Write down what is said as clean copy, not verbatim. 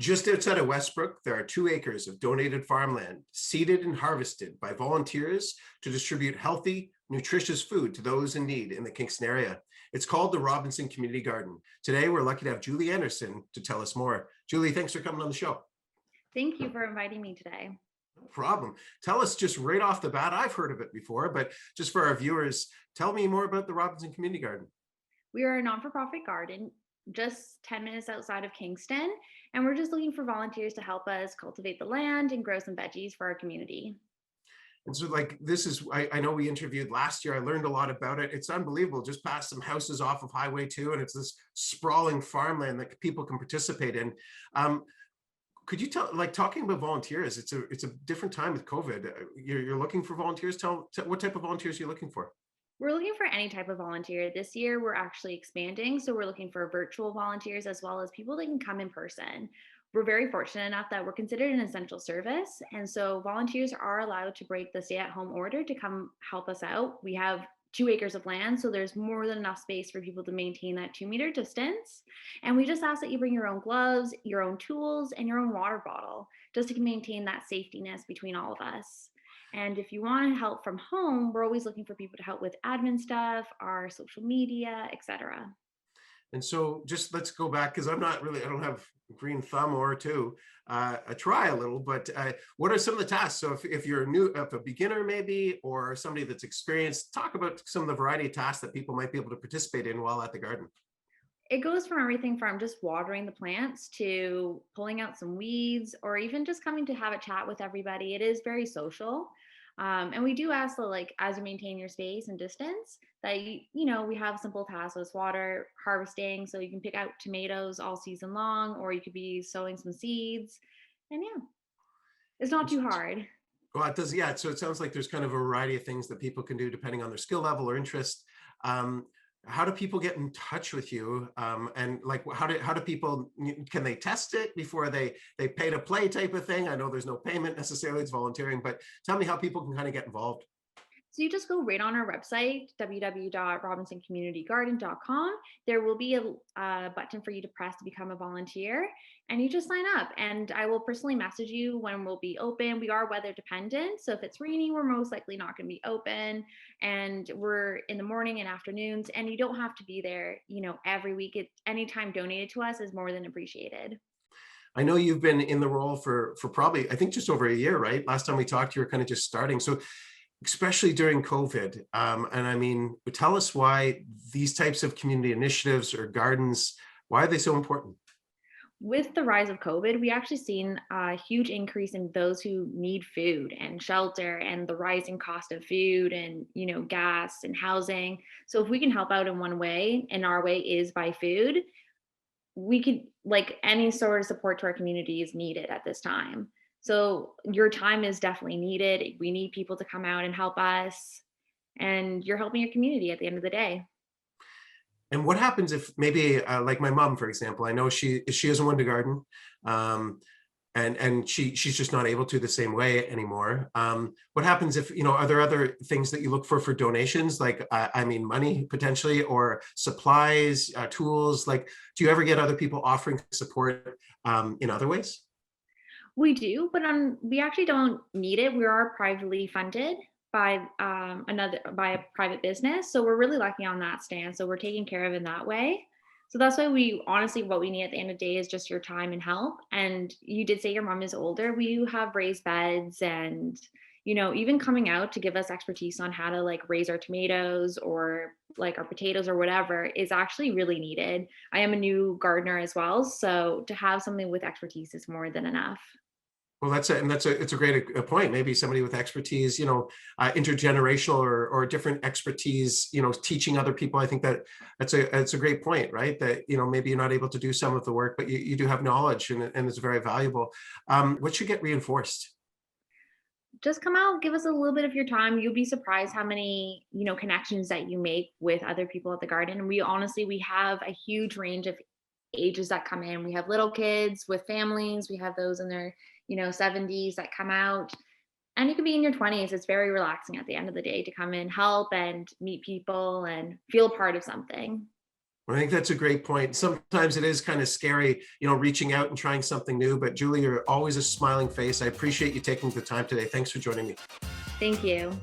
Just outside of Westbrook, there are 2 acres of donated farmland, seeded and harvested by volunteers to distribute healthy, nutritious food to those in need in the Kingston area. It's called the Robinson Community Garden. Today, we're lucky to have Julie Anderson to tell us more. Julie, thanks for coming on the show. Thank you for inviting me today. No problem. Tell us just right off the bat, I've heard of it before, but just for our viewers, tell me more about the Robinson Community Garden. We are a non-for-profit garden just 10 minutes outside of Kingston, and we're just looking for volunteers to help us cultivate the land and grow some veggies for our community. And so, like, this is, I know we interviewed last year. I learned a lot about it. It's unbelievable. Just past some houses off of Highway 2, and it's this sprawling farmland that people can participate in. Um, could you tell, like, talking about volunteers, it's a different time with COVID. You're looking for volunteers. Tell what type of volunteers you're looking for. We're looking for any type of volunteer. This year, we're actually expanding, so we're looking for virtual volunteers as well as people that can come in person. We're very fortunate enough that we're considered an essential service, and so volunteers are allowed to break the stay-at-home order to come help us out. We have 2 acres of land, so there's more than enough space for people to maintain that 2 meter distance. And we just ask that you bring your own gloves, your own tools, and your own water bottle just to maintain that safetyness between all of us. And if you want help from home, we're always looking for people to help with admin stuff, our social media, etc. And so, just let's go back because I don't have a green thumb or two. I try a little, but what are some of the tasks? So, if you're if a beginner maybe, or somebody that's experienced, talk about some of the variety of tasks that people might be able to participate in while at the garden. It goes from everything from just watering the plants to pulling out some weeds or even just coming to have a chat with everybody. It is very social. And we do ask that, like, as you maintain your space and distance, that we have simple tasks as water, harvesting, so you can pick out tomatoes all season long, or you could be sowing some seeds. And yeah, it's not too hard. Well, it does, yeah. So it sounds like there's kind of a variety of things that people can do depending on their skill level or interest. Um, how do people get in touch with you? And like, how do people, can they test it before they pay to play type of thing? I know there's no payment necessarily; it's volunteering. But tell me how people can kind of get involved. So you just go right on our website, www.robinsoncommunitygarden.com. There will be a button for you to press to become a volunteer, and you just sign up. And I will personally message you when we'll be open. We are weather dependent, so if it's raining, we're most likely not going to be open. And we're in the morning and afternoons, and you don't have to be there, every week. Any time donated to us is more than appreciated. I know you've been in the role for probably, I think, just over a year, right? Last time we talked, you were kind of just starting. So especially during COVID. And I mean, tell us why these types of community initiatives or gardens, why are they so important? With the rise of COVID, we actually seen a huge increase in those who need food and shelter and the rising cost of food and, gas and housing. So if we can help out in one way, and our way is by food, we could, like, any sort of support to our community is needed at this time. So your time is definitely needed. We need people to come out and help us, and you're helping your community at the end of the day. And what happens if maybe, like my mom, for example, I know she isn't one to garden, um, and she's just not able to the same way anymore. What happens if, are there other things that you look for donations, like I mean, money potentially, or supplies, tools? Like, do you ever get other people offering support in other ways? We do, but we actually don't need it. We are privately funded by a private business, so we're really lucky on that stand. So we're taken care of in that way. So that's why we honestly, what we need at the end of the day is just your time and help. And you did say your mom is older. We have raised beds and even coming out to give us expertise on how to, like, raise our tomatoes or like our potatoes or whatever is actually really needed. I am a new gardener as well, so to have something with expertise is more than enough. Well, it's a great point. Maybe somebody with expertise, intergenerational or different expertise, teaching other people. I think that's a great point, right? That, maybe you're not able to do some of the work, but you do have knowledge, and it's very valuable. What should get reinforced? Just come out, give us a little bit of your time. You'll be surprised how many, connections that you make with other people at the garden. And we have a huge range of ages that come in. We have little kids with families. We have those in their, 70s that come out. And you can be in your 20s. It's very relaxing at the end of the day to come in, help and meet people and feel part of something. I think that's a great point. Sometimes it is kind of scary, reaching out and trying something new. But Julie, you're always a smiling face. I appreciate you taking the time today. Thanks for joining me. Thank you.